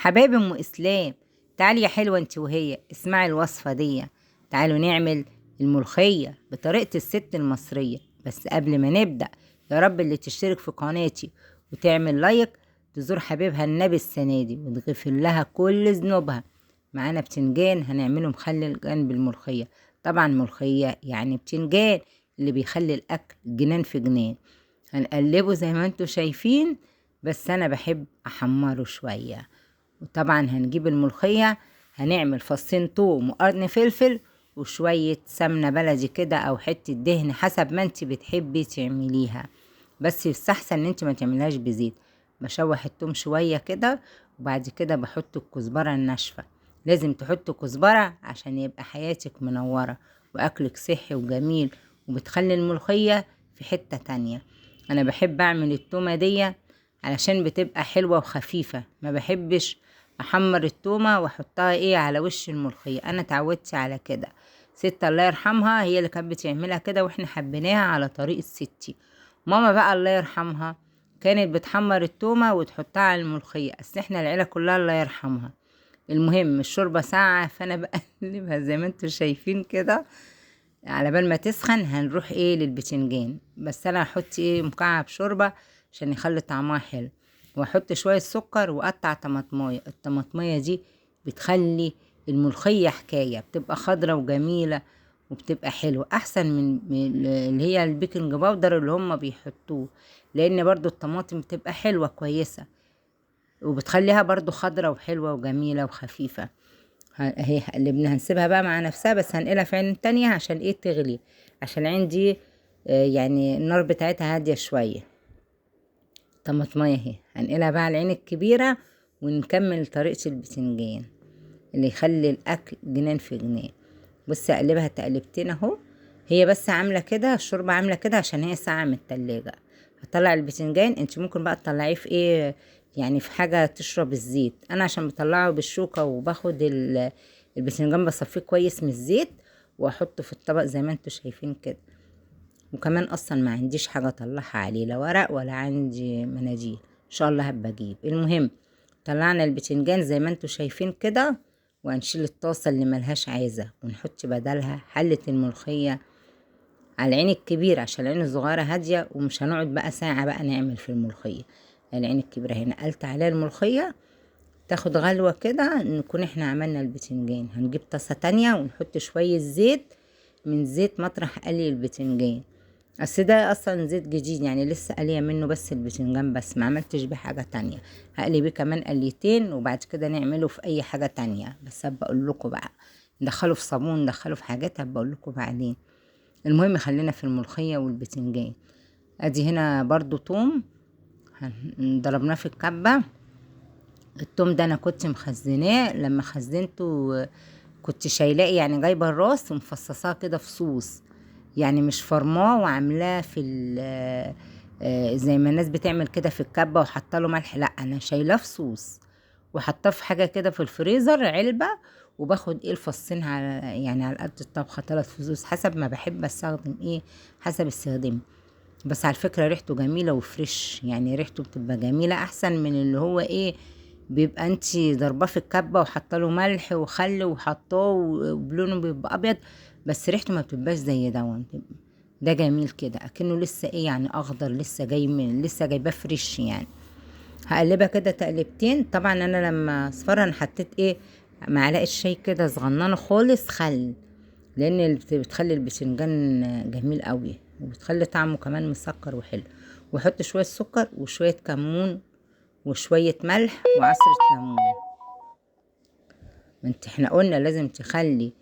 حبايب ام اسلام، تعالي يا حلوه انت وهي اسمعي الوصفه دي. تعالوا نعمل الملوخيه بطريقه الست المصريه. بس قبل ما نبدا، يا رب اللي تشترك في قناتي وتعمل لايك تزور حبيبها النبي السنه دي وتغفر لها كل ذنوبها. معانا بتنجان هنعمله مخلل جنب الملوخيه. طبعا ملوخيه يعني بتنجان اللي بيخلي الاكل جنان في جنان. هنقلبه زي ما انتوا شايفين، بس انا بحب احمره شويه. وطبعا هنجيب الملوخية، هنعمل فصين توم وقرن فلفل وشوية سمنة بلدي كده او حتة دهن حسب ما انت بتحبي تعمليها. بس يستحسن ان انت ما تعملهاش بزيت. بشوح التوم شوية كده، وبعد كده بحط الكزبرة الناشفة. لازم تحط كزبرة عشان يبقى حياتك منورة واكلك صحي وجميل، وبتخلي الملوخية في حتة تانية. انا بحب اعمل التومة دي علشان بتبقى حلوة وخفيفة. ما بحبش احمر التومة واحطها على وش الملوخية. انا اتعودت على كده. ست الله يرحمها هي اللي كانت بتعملها كده، واحنا حبيناها على طريقة ستي. ماما بقى الله يرحمها كانت بتحمر التومة وتحطها على الملوخية. اصل احنا العيلة كلها الله يرحمها. المهم الشوربة ساعة، فانا بقلبها زي ما انتوا شايفين كده. على بال ما تسخن هنروح للبتنجان. بس انا هحط مكعب شوربة عشان يخلي طعمها حلو، واحط شوية سكر واقطع طماطمايه. الطماطمايه دي بتخلي الملوخية حكاية، بتبقى خضرة وجميلة وبتبقى حلوة احسن من اللي هي البيكنج باودر اللي هم بيحطوه. لان برضو الطماطم بتبقى حلوة كويسة وبتخليها برضو خضرة وحلوة وجميلة وخفيفة. اهي قلبنا، هنسيبها بقى مع نفسها، بس هنقلها في عين تانية عشان تغلي. عشان عندي يعني النار بتاعتها هادية شوية. طماطمية اهي هنقلها بقى على العين الكبيرة، ونكمل طريقة البتنجان اللي يخلي الاكل جنان في جنان. بصي اقلبها تقلبتين اهو. هي بس عاملة كده، الشوربة عاملة كده عشان هي ساقعة من التلاجة. هطلع البتنجان، انت ممكن بقى تطلعيه في يعني في حاجة تشرب الزيت. انا عشان بطلعه بالشوكة وباخد البتنجان بصفيه كويس من الزيت واحطه في الطبق زي ما انتوا شايفين كده. وكمان اصلا ما عنديش حاجة اطلعها عليه، لا ورق ولا عندي مناديل. ان شاء الله هبقى اجيب. المهم طلعنا البتنجان زي ما انتوا شايفين كده، وهنشيل الطاسة اللي ملهاش عايزة ونحط بدلها حلة الملوخية على العين الكبيرة، عشان العين الصغيرة هادية ومش هنقعد بقى ساعة بقى نعمل في الملوخية. العين الكبيرة هنا نقلت عليها الملوخية تاخد غلوة كده، نكون احنا عملنا البتنجان. هنجيب طاسة تانية ونحط شوية زيت من زيت مطرح قلي البتنجان. اصل ده اصلا زيت جديد يعني لسه قليه منه، بس البتنجان بس ما عملتش بيه حاجة تانية. هقلي بيه كمان قليتين وبعد كده نعمله في اي حاجة تانية، بس هبقى اقول لكم بقى. ندخله في صابون، ندخله في حاجات هبقى اقول لكم بعدين. المهم خلينا في الملوخية والبتنجان. ادي هنا برضو توم ضربناه في الكبة. التوم ده انا كنت مخزناه، لما خزنته كنت شايلاه يعني جايبه الراس ومفصصاه كده في صوص. يعني مش فرماه وعاملاه في زي ما الناس بتعمل كده في الكبه وحاطه له ملح. لا انا شايلاه في صوص وحطاه في حاجه كده في الفريزر علبه. وباخد الفصين على يعني على قد الطبخه 3 فصوص حسب ما بحب استخدم حسب استخدامي. بس على فكرة ريحته جميلة وفريش، يعني ريحته بتبقى جميلة احسن من اللي هو بيبقى انتي ضرباه في الكبة وحاطه له ملح وخل وحطاه وبلونه بيبقى ابيض، بس ريحته ما بتبقاش زي ده جميل كده اكنه لسه يعني اخضر، لسه جاي من لسه جايباه فريش يعني. هقلبها كده تقلبتين. طبعا انا لما اصفرها انا حطيت معلقه شاي كده صغننه خالص خل، لان بتخلي الباذنجان جميل قوي وبتخلي طعمه كمان مسكر وحلو. واحط شويه سكر وشويه كمون وشويه ملح وعصره ليمون. ما احنا قلنا لازم تخلي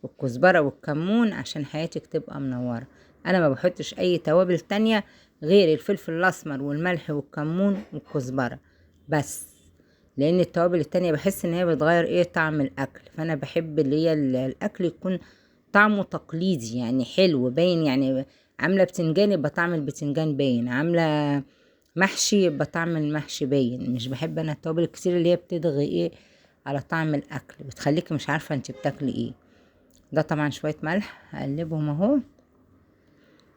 الكزبره والكمون عشان حياتك تبقى منوره. انا ما بحطش اي توابل تانية غير الفلفل الاسمر والملح والكمون والكزبره بس، لان التوابل التانية بحس ان هي بتغير طعم الاكل. فانا بحب اللي هي الاكل يكون طعمه تقليدي يعني حلو باين. يعني عامله بتنجان يبقى طعم البتنجان باين، عامله محشي يبقى طعم المحشي باين. مش بحب انا التوابل الكتير اللي هي بتضغي على طعم الاكل، بتخليكي مش عارفه انت بتاكلي ده طبعا شويه ملح هقلبهم اهو.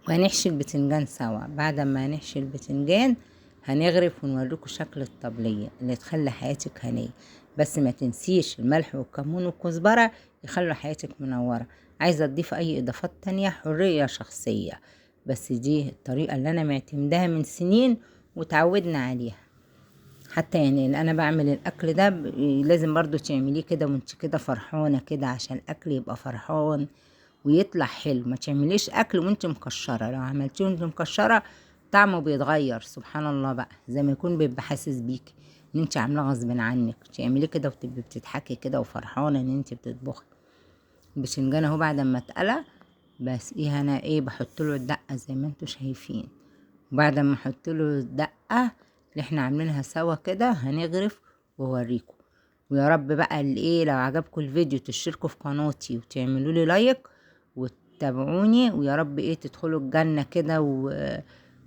وهنحشي البتنجان سوا. بعد ما نحشي البتنجان هنغرف ونوريكم شكل الطبلية اللي تخلي حياتك هنية. بس ما تنسيش الملح والكمون والكزبرة يخلوا حياتك منورة. عايزة تضيف اي اضافات تانية حرية شخصية، بس دي الطريقة اللي انا معتمداها من سنين وتعودنا عليها. حتى يعني اللي انا بعمل الاكل ده لازم برضو تعمليه كده وانت كده فرحانة كده، عشان الاكل يبقى فرحان ويطلع حلو. ما تعمليش اكل وانت مكشرة، لو عملتيه وانت مكشرة طعمه بيتغير سبحان الله بقى، زي ما يكون بيبقى حاسس بيكي ان انت عاملاه غصب عنك. تعمليه كده وتبقي بتضحكي كده وفرحانة ان انت بتطبخي. الباذنجان اهو بعد ما اتقلى بس انا بحط له الدقة زي ما انتوا شايفين. وبعد ما احط له الدقة اللي احنا عاملينها سوا كده هنغرف واوريكم. ويا رب بقى لو عجبكم الفيديو تشتركوا في قناتي وتعملوا لي لايك وتتابعوني، ويا رب تدخلوا الجنة كده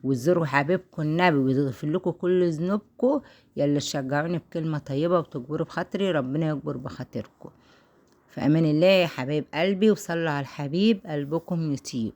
وتزوروا حبيبكم النبي ويغفر لكم كل ذنوبكم. يلا تشجعوني بكلمة طيبة وتجبروا بخاطري، ربنا يجبر بخاطركم. في امان الله يا حبايب قلبي، وصلوا على الحبيب قلبكم يطيب.